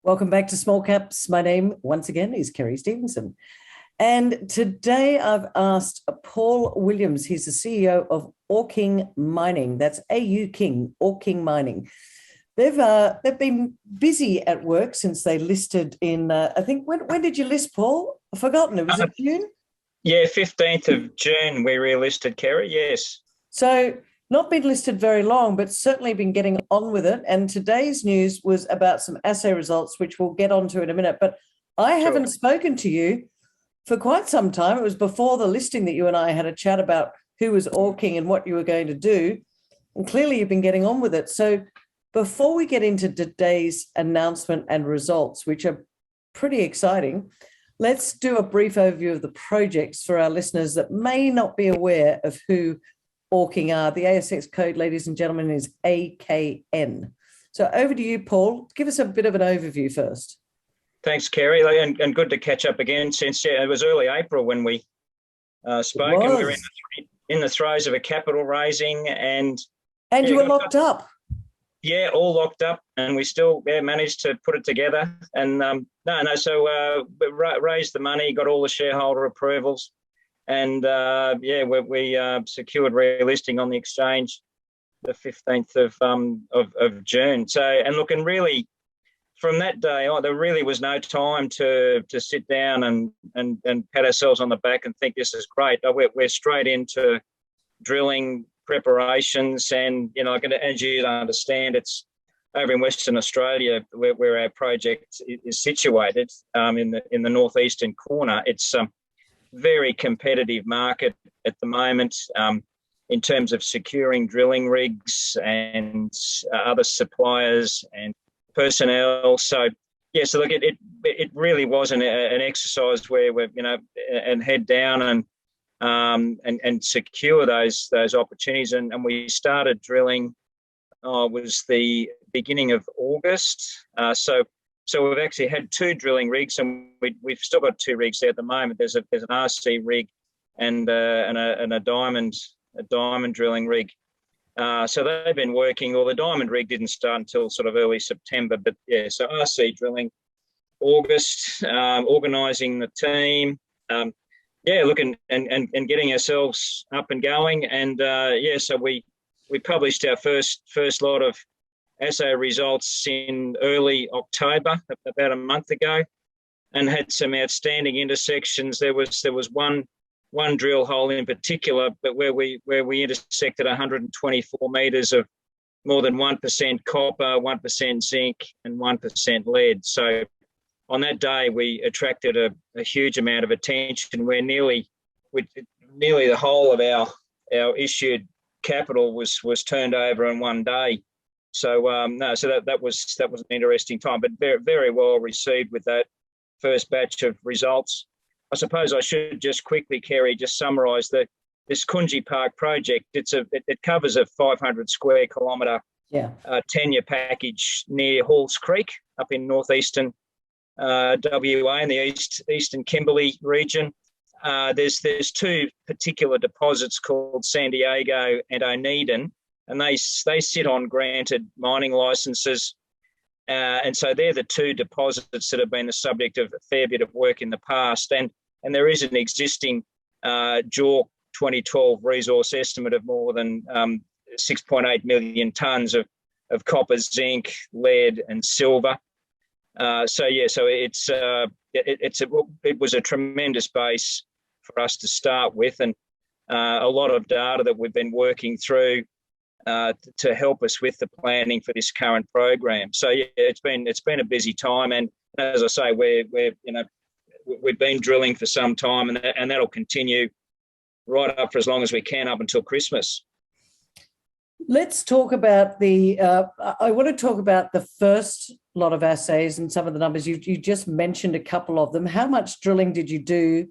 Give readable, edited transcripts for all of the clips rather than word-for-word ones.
Welcome back to Small Caps. My name, once again, is Kerry Stevenson. And today I've asked Paul Williams, he's the CEO of AuKing Mining. That's AuKing, AuKing Mining. They've been busy at work since they listed in, I think, when did you list, Paul? I've forgotten. Was it June? Yeah, 15th of June we relisted, Kerry, yes. So not been listed very long, but certainly been getting on with it. And today's news was about some assay results, which we'll get onto in a minute. But I Sure. haven't spoken to you for quite some time. It was before the listing that you and I had a chat about who was AuKing and what you were going to do. And clearly you've been getting on with it. So before we get into today's announcement and results, which are pretty exciting, let's do a brief overview of the projects for our listeners that may not be aware of who AuKing are. The ASX code, ladies and gentlemen, is AKN. So over to you, Paul. Give us a bit of an overview first. Thanks, Kerry, and good to catch up again since it was early April when we spoke, and we were in the throes of a capital raising, and you were locked up. Yeah, all locked up, and we still managed to put it together. And so we raised the money, got all the shareholder approvals, and we secured relisting on the exchange the 15th of June. So, and look, and really from that day on, there really was no time to sit down and pat ourselves on the back and think this is great. We're straight into drilling preparations, and as you understand, it's over in Western Australia where our project is situated, in the northeastern corner. It's very competitive market at the moment, in terms of securing drilling rigs and other suppliers and personnel. So so look, it really wasn't an exercise where we're and head down and secure those opportunities, and we started drilling. Was the beginning of August. So we've actually had two drilling rigs, and we've still got two rigs there at the moment. There's an RC rig and a diamond drilling rig. So they've been working. Well, the diamond rig didn't start until sort of early September, but so RC drilling August, organising the team. Looking and getting ourselves up and going, and so we published our first lot of assay results in early October, about a month ago, and had some outstanding intersections. There was one drill hole in particular, but where we intersected 124 metres of more than 1% copper, 1% zinc, and 1% lead. So on that day, we attracted a huge amount of attention, where nearly the whole of our issued capital was turned over in one day. So that was an interesting time, but very, very well received with that first batch of results. I suppose I should just quickly, Kerry, just summarise this Koongie Park project. It covers a 500 square kilometre tenure package near Halls Creek up in northeastern WA in the eastern Kimberley region. There's two particular deposits called Sandiego and Oneiden, and they sit on granted mining licenses, and so they're the two deposits that have been the subject of a fair bit of work in the past. And there is an existing JORC 2012 resource estimate of more than 6.8 million tonnes of copper, zinc, lead, and silver. So it was a tremendous base for us to start with, and a lot of data that we've been working through to help us with the planning for this current program. So it's been a busy time, and as I say, we've been drilling for some time, and that'll continue right up for as long as we can, up until Christmas. Let's talk about I want to talk about the first lot of assays and some of the numbers. You just mentioned a couple of them. How much drilling did you do?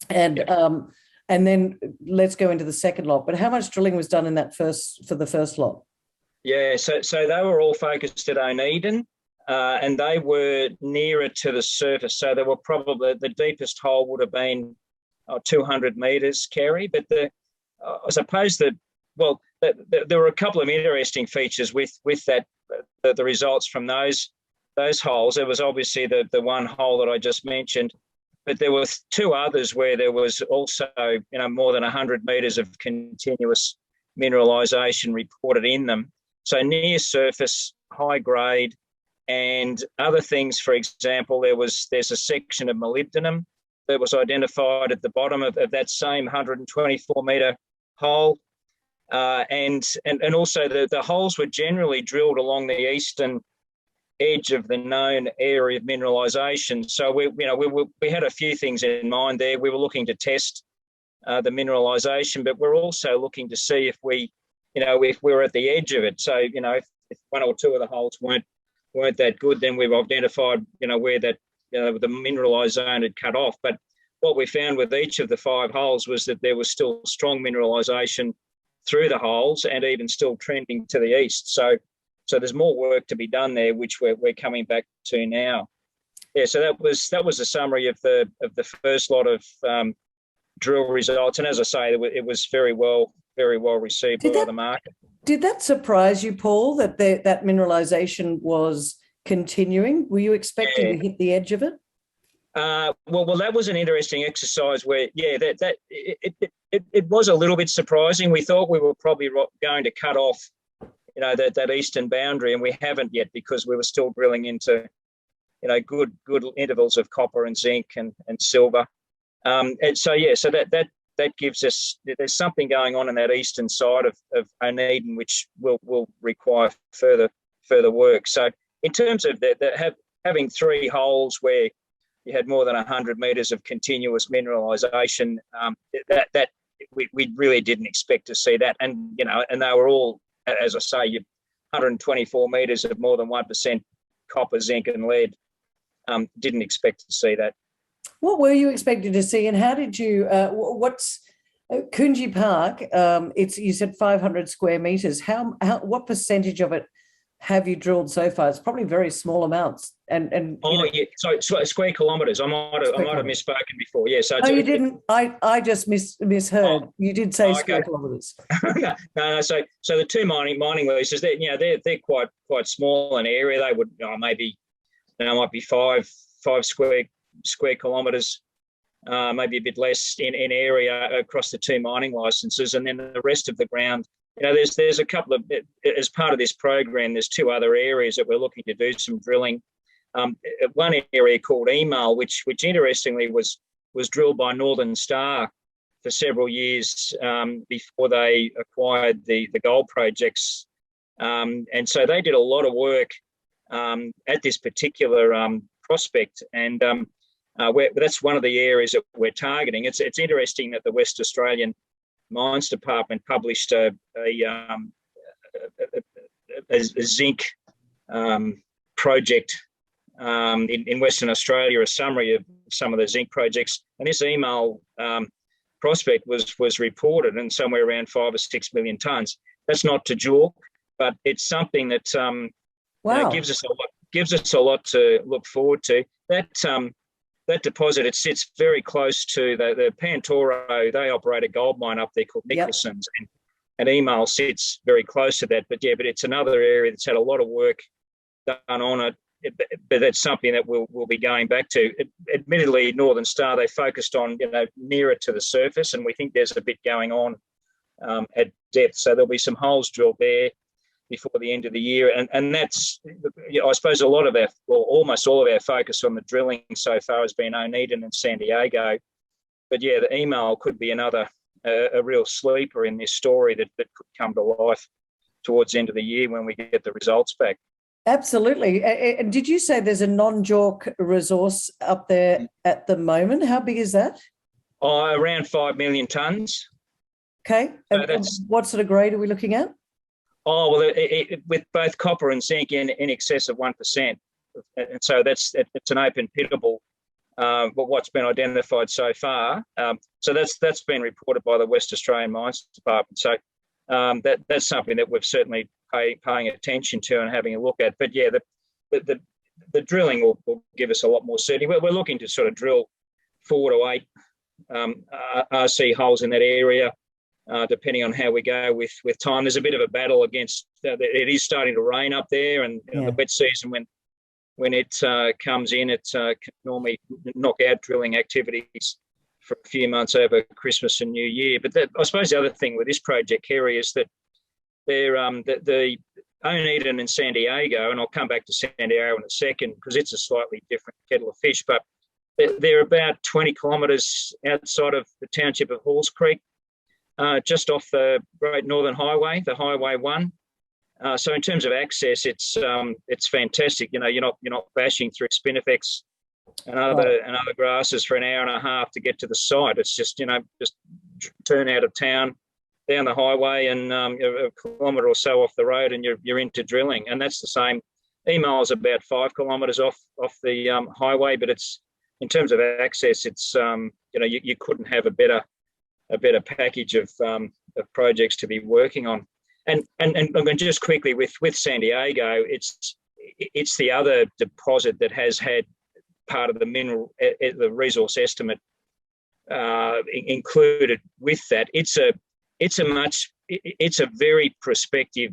And then let's go into the second lot. But how much drilling was done in for the first lot? Yeah, so they were all focused at Oneiden, and they were nearer to the surface. So they were probably the deepest hole would have been 200 metres, Kerry. But I suppose there were a couple of interesting features with that, the results from those those holes. There was obviously the one hole that I just mentioned, but there were two others where there was also, more than 100 metres of continuous mineralisation reported in them. So near surface, high grade, and other things. For example, there's a section of molybdenum that was identified at the bottom of that same 124 metre hole. And also the holes were generally drilled along the eastern edge of the known area of mineralisation. So we had a few things in mind there. We were looking to test the mineralisation, but we're also looking to see if if we're at the edge of it. So if one or two of the holes weren't that good, then we've identified where that the mineralised zone had cut off. But what we found with each of the 5 holes was that there was still strong mineralisation through the holes and even still trending to the east. So there's more work to be done there, which we're coming back to now. Yeah, so that was a summary of the first lot of drill results, and as I say, it was very well received by the market. Did that surprise you, Paul, that that mineralisation was continuing? Were you expecting to hit the edge of it? Well, that was an interesting exercise where, it was a little bit surprising. We thought we were probably going to cut off, that eastern boundary, and we haven't yet because we were still drilling into, good intervals of copper and zinc and silver. And so that gives us, there's something going on in that eastern side of Oneida, which will require further work. So in terms of having 3 holes where you had more than 100 metres of continuous mineralisation, that we really didn't expect to see that. And, and they were all, as I say, 124 metres of more than 1% copper, zinc and lead. Didn't expect to see that. What were you expecting to see, and how did you? What's Koongie Park? You said 500 square meters. What percentage of it have you drilled so far? It's probably very small amounts. So square kilometres. I might have misspoken before. Yeah. So you didn't. I just misheard. You did say square kilometres. No. So the 2 mining leases, they're quite small in area. They would maybe might be 5 square kilometres, maybe a bit less in area across the 2 mining licenses, and then the rest of the ground. There's a couple of, as part of this program, there's 2 other areas that we're looking to do some drilling. One area called Email, which interestingly was drilled by Northern Star for several years before they acquired the gold projects, and so they did a lot of work at this particular prospect, and that's one of the areas that we're targeting. It's interesting that the West Australian Mines Department published a zinc project in Western Australia, a summary of some of the zinc projects, and this Email prospect was reported in somewhere around 5 or 6 million tonnes. That's not to JORC, but it's something that gives us a lot to look forward to. That deposit, it sits very close to the Pantoro. They operate a gold mine up there called Nicholson's, and Email sits very close to that. But it's another area that's had a lot of work done on it. But that's something that we'll be going back to. Admittedly, Northern Star, they focused on nearer to the surface, and we think there's a bit going on at depth. So there'll be some holes drilled there before the end of the year, and that's, I suppose, a lot of almost all of our focus on the drilling so far has been Oneida and Sandiego. But the Email could be another a real sleeper in this story that could come to life towards the end of the year when we get the results back. Absolutely. And did you say there's a Nonjoke resource up there at the moment? How big is that? Around 5 million tonnes. Okay. So and what sort of grade are we looking at? Well, with both copper and zinc in excess of 1%, and so it's an open pitable. But what's been identified so far, so that's been reported by the West Australian Mines Department. So that's something that we've certainly paying attention to and having a look at. But the drilling will give us a lot more certainty. We're looking to sort of drill 4 to 8 RC holes in that area. Depending on how we go with time. There's a bit of a battle against, it is starting to rain up there, and the wet season when it comes in, it can normally knock out drilling activities for a few months over Christmas and New Year. But I suppose the other thing with this project, Kerry, is that they're the Oneida and Sandiego, and I'll come back to Sandiego in a second because it's a slightly different kettle of fish, but they're about 20 kilometres outside of the township of Halls Creek, just off the Great Northern Highway, the Highway 1. So in terms of access, it's fantastic. You know, you're not bashing through spinifex and other grasses for an hour and a half to get to the site. It's just just turn out of town, down the highway, and a kilometre or so off the road, and you're into drilling. And that's the same. Email's about 5 kilometres off the highway, but it's in terms of access, it's you couldn't have a better package of projects to be working on. And just quickly with Sandiego, it's the other deposit that has had part of the resource estimate included with that. It's a very prospective.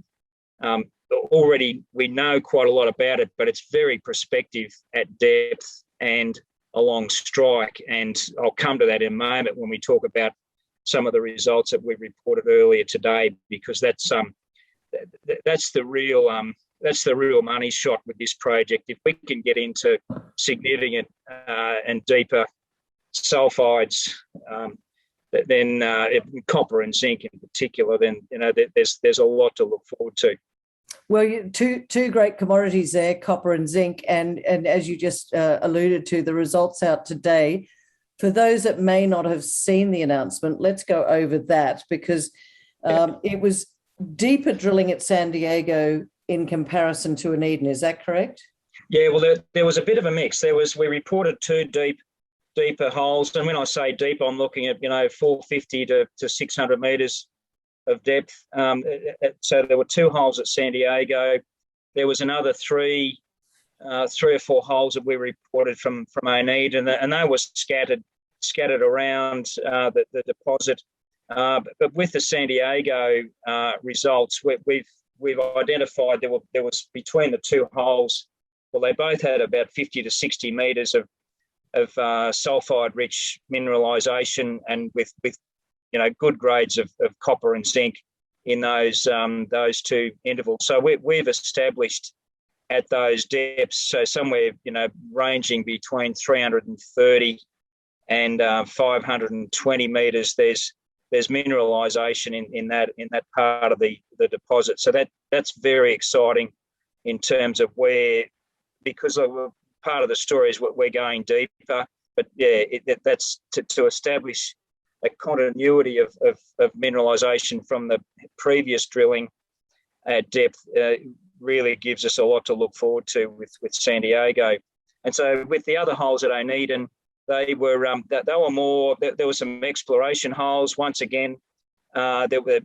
Already we know quite a lot about it, but it's very prospective at depth and along strike. And I'll come to that in a moment when we talk about some of the results that we reported earlier today, because that's the real money shot with this project. If we can get into significant and deeper sulfides, then copper and zinc in particular, then there's a lot to look forward to. Well, two great commodities there, copper and zinc, and as you just alluded to, the results out today. For those that may not have seen the announcement, let's go over that, because it was deeper drilling at Sandiego in comparison to Oneida. Is that correct? Yeah, well, there was a bit of a mix. We reported two deeper holes, and when I say deep, I'm looking at 450 to 600 metres of depth. So there were two holes at Sandiego. There was another three or four holes that we reported from Oneida, and they were scattered around the deposit. But with the Sandiego results, we've identified there was between the two holes. Well, they both had about 50 to 60 metres of sulfide-rich mineralisation, and with good grades of copper and zinc in those two intervals. So we've established at those depths, so somewhere ranging between 330 and 520 metres, there's mineralisation in that part of the deposit. So that's very exciting in terms of where, because part of the story is we're going deeper, but yeah, that's to establish a continuity of mineralisation from the previous drilling at depth really gives us a lot to look forward to with Sandiego. And so with the other holes at Oneida, they were more. There were some exploration holes. Once again, there were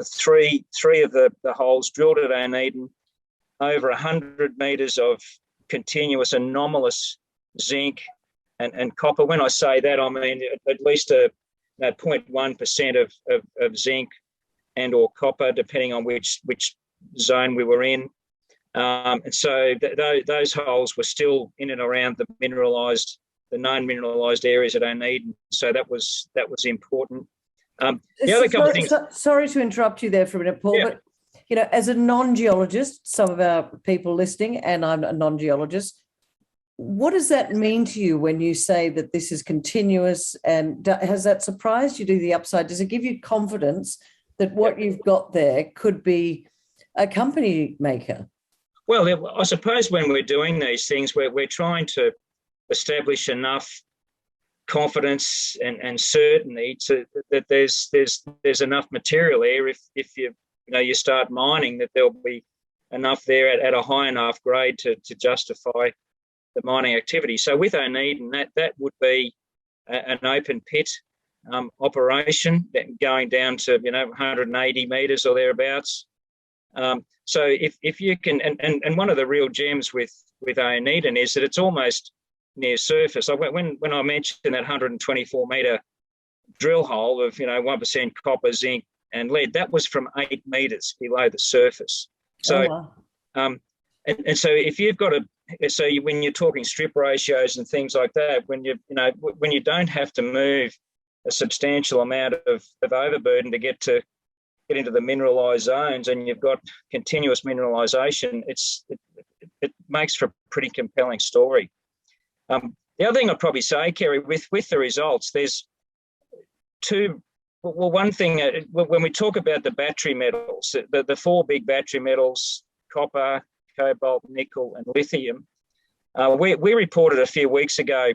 three of the holes drilled at Oneida, over 100 metres of continuous anomalous zinc and copper. When I say that, I mean at least a 0.1% of zinc and or copper, depending on which zone we were in. And so those holes were still in and around the known mineralised areas at Oneida. So that was important. The other couple of things. Sorry to interrupt you there for a minute, Paul, yeah. But as a non-geologist, some of our people listening, and I'm a non-geologist, what does that mean to you when you say that this is continuous? And has that surprised you to the upside? Does it give you confidence that what you've got there could be a company maker? Well, I suppose when we're doing these things, we're trying to establish enough confidence and certainty that there's enough material there. If you start mining, that there'll be enough there at a high enough grade to justify the mining activity. So with Oneida, that would be an open pit operation going down to 180 metres or thereabouts. So if you can, and one of the real gems with Oneida is that it's almost near surface. When I mentioned that 124 metre drill hole of 1% copper, zinc, and lead, that was from 8 metres below the surface. So, and so if you've got when you're talking strip ratios and things like that, when you don't have to move a substantial amount of overburden to get into the mineralised zones, and you've got continuous mineralisation, it makes for a pretty compelling story. The other thing I'd probably say, Kerry, with the results, there's two. Well, one thing, when we talk about the battery metals, the four big battery metals, copper, cobalt, nickel, and lithium, we reported a few weeks ago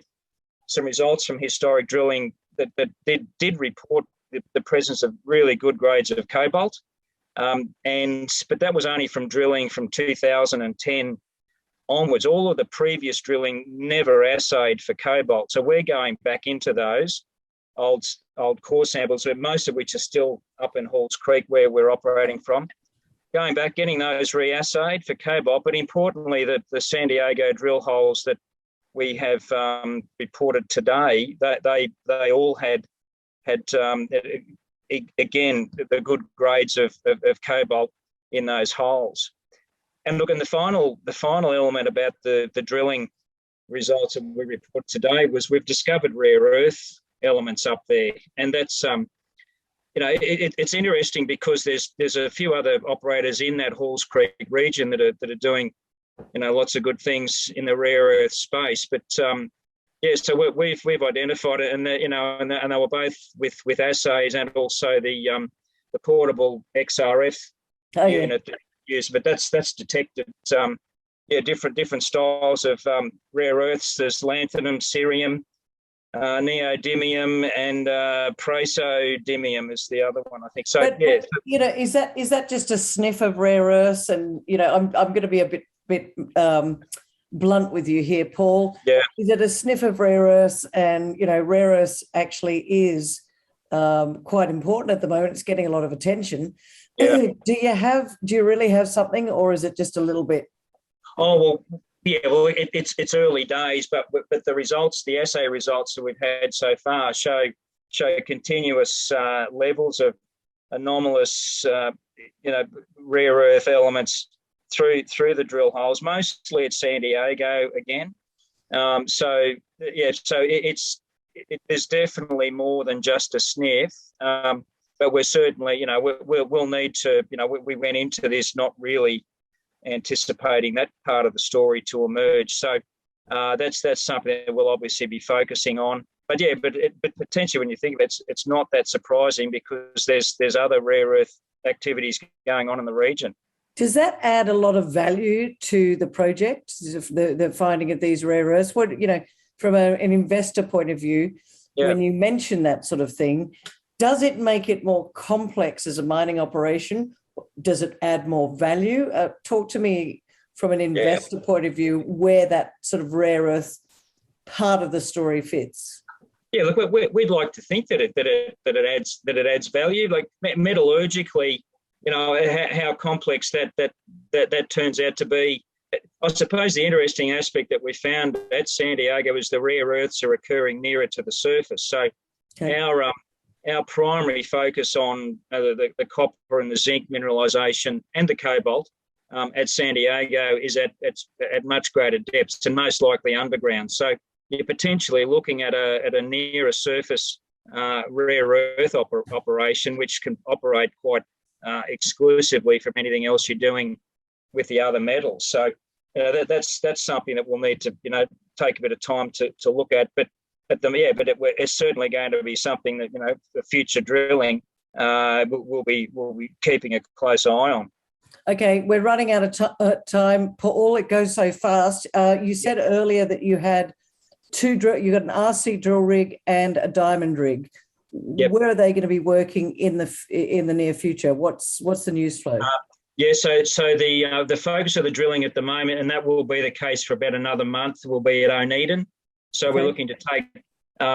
some results from historic drilling that did report the presence of really good grades of cobalt, but that was only from drilling from 2010 onwards. All of the previous drilling never assayed for cobalt, so we're going back into those old core samples, most of which are still up in Halls Creek where we're operating from. Going back, getting those reassayed for cobalt, but importantly, the Sandiego drill holes that we have reported today, they all had again the good grades of cobalt in those holes. And look, and the final element about the drilling results that we reported today was we've discovered rare earth elements up there, and that's it's interesting because there's a few other operators in that Halls Creek region that are doing lots of good things in the rare earth space. But so we've identified it, and they were both with assays and also the portable XRF unit that we use. But that's detected different styles of rare earths. There's lanthanum, cerium, neodymium, and praseodymium is the other one, I think. So but, is that just a sniff of rare earths? And I'm going to be a bit blunt with you here, Paul. Yeah. Is it a sniff of rare earths? And rare earths actually is quite important at the moment. It's getting a lot of attention. Yeah. Do you really have something, or is it just a little bit? Oh well. Yeah, well, it's early days, but the results, the assay results that we've had so far show continuous levels of anomalous, rare earth elements through the drill holes, mostly at Sandiego again. So there's definitely more than just a sniff, but we're certainly, we'll need to, we went into this not really anticipating that part of the story to emerge. So that's something that we'll obviously be focusing on. But potentially when you think of it, it's not that surprising because there's other rare earth activities going on in the region. Does that add a lot of value to the project, the finding of these rare earths? What, from an investor point of view, when you mention that sort of thing, does it make it more complex as a mining operation? Does it add more value? Talk to me from an investor point of view where that sort of rare earth part of the story fits. Yeah, look, we'd like to think that it adds value. Like metallurgically, how complex that turns out to be. I suppose the interesting aspect that we found at Sandiego is the rare earths are occurring nearer to the surface. So our primary focus on the copper and the zinc mineralisation and the cobalt at Sandiego is at much greater depths and most likely underground. So you're potentially looking at a nearer surface rare earth operation, which can operate quite exclusively from anything else you're doing with the other metals. So that's something that we'll need to take a bit of time to look at. But it's certainly going to be something that the future drilling we'll be keeping a close eye on. Okay, we're running out of time, Paul. It goes so fast. You said earlier that you had you got an RC drill rig and a diamond rig. Yep. Where are they going to be working in the near future? What's the news flow? So the focus of the drilling at the moment, and that will be the case for about another month, will be at Oneida. So we're looking to take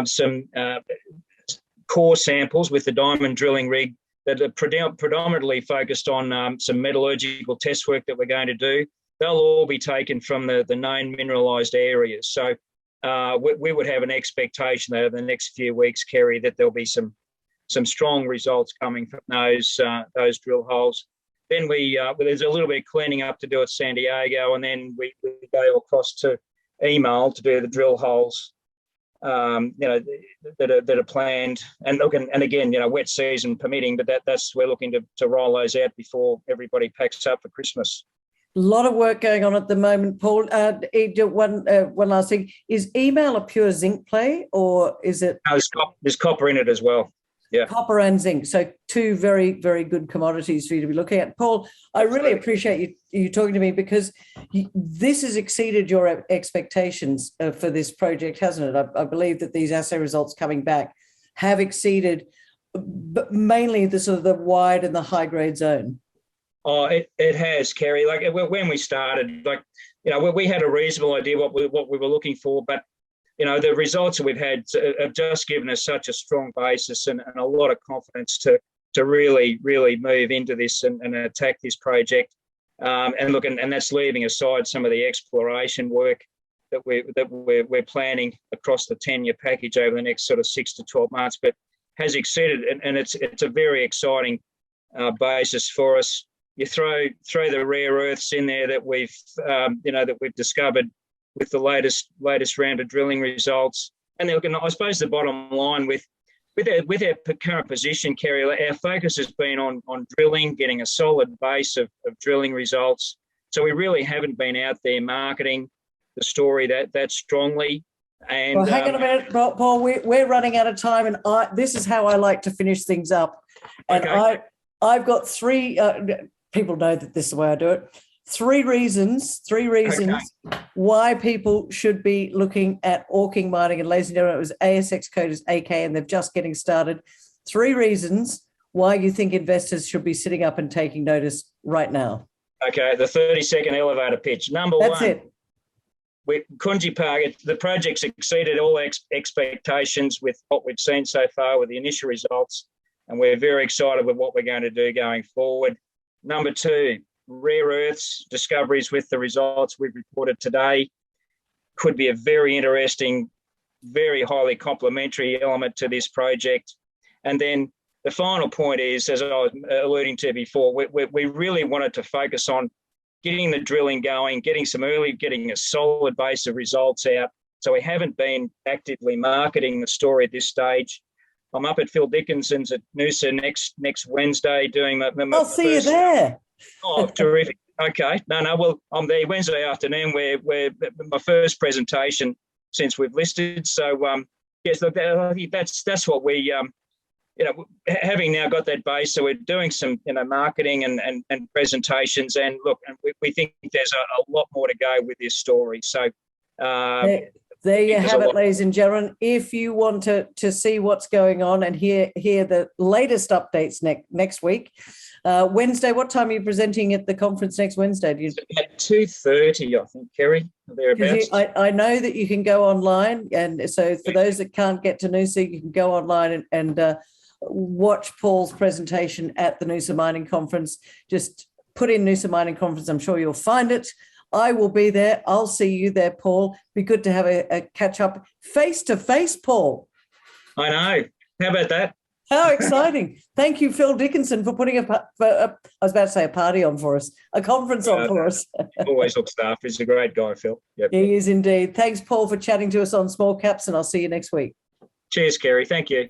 some core samples with the diamond drilling rig that are predominantly focused on some metallurgical test work that we're going to do. They'll all be taken from the known mineralised areas. So we would have an expectation that over the next few weeks, Kerry, that there'll be some strong results coming from those drill holes. there's a little bit of cleaning up to do at Sandiego, and then we go across to Email to do the drill holes, that are planned. And again, wet season permitting, but we're looking to roll those out before everybody packs up for Christmas. A lot of work going on at the moment, Paul. One last thing. Is Email a pure zinc play, or is it? No, there's copper in it as well. Yeah. Copper and zinc. So two very, very good commodities for you to be looking at. Paul, I really appreciate you talking to me, because this has exceeded your expectations for this project, hasn't it? I believe that these assay results coming back have exceeded, but mainly the sort of the wide and the high grade zone. Oh, it has, Kerry. Like when we started, we had a reasonable idea what we were looking for, but the results that we've had have just given us such a strong basis and a lot of confidence to really, really move into this and attack this project. And that's leaving aside some of the exploration work that we're planning across the 10-year package over the next sort of 6 to 12 months, but has exceeded, and it's a very exciting basis for us. You throw the rare earths in there that we've discovered with the latest round of drilling results. And I suppose the bottom line with our current position, Kerry, our focus has been on drilling, getting a solid base of drilling results. So we really haven't been out there marketing the story that strongly. And well, hang on a minute, Paul. We're running out of time, and this is how I like to finish things up. And okay. I've got three. People know that this is the way I do it. Three reasons okay. why people should be looking at AuKing Mining. And ladies and gentlemen, it was ASX code is AK, and they're just getting started. 3 reasons why you think investors should be sitting up and taking notice right now. Okay, the 30-second elevator pitch. Number one. That's it. With Koongie Park, the project's exceeded all expectations with what we've seen so far with the initial results, and we're very excited with what we're going to do going forward. Number 2, rare earths discoveries with the results we've reported today could be a very interesting, very highly complementary element to this project. And then the final point is, as I was alluding to before, we really wanted to focus on getting the drilling going, getting a solid base of results out. So we haven't been actively marketing the story at this stage. I'm up at Phil Dickinson's at Noosa next Wednesday doing my I'll see you there. Oh, terrific. Okay. No. Well, I'm there Wednesday afternoon. We're my first presentation since we've listed. So, yes, look, I think that's what we, having now got that base, so we're doing some, marketing and presentations. And look, and we think there's a lot more to go with this story. So, there you have it, ladies and gentlemen. If you want to see what's going on and hear the latest updates next week, Wednesday, what time are you presenting at the conference next Wednesday? At 2:30, I think, Kerry, thereabouts. I know that you can go online, and so for those that can't get to Noosa, you can go online and watch Paul's presentation at the Noosa Mining Conference. Just put in Noosa Mining Conference. I'm sure you'll find it. I will be there. I'll see you there, Paul. Be good to have a catch-up face-to-face, Paul. I know. How about that? How exciting. Thank you, Phil Dickinson, for putting I was about to say a party on for us, a conference on for us. Always looks after. He's a great guy, Phil. Yep. He is indeed. Thanks, Paul, for chatting to us on Small Caps, and I'll see you next week. Cheers, Kerry. Thank you.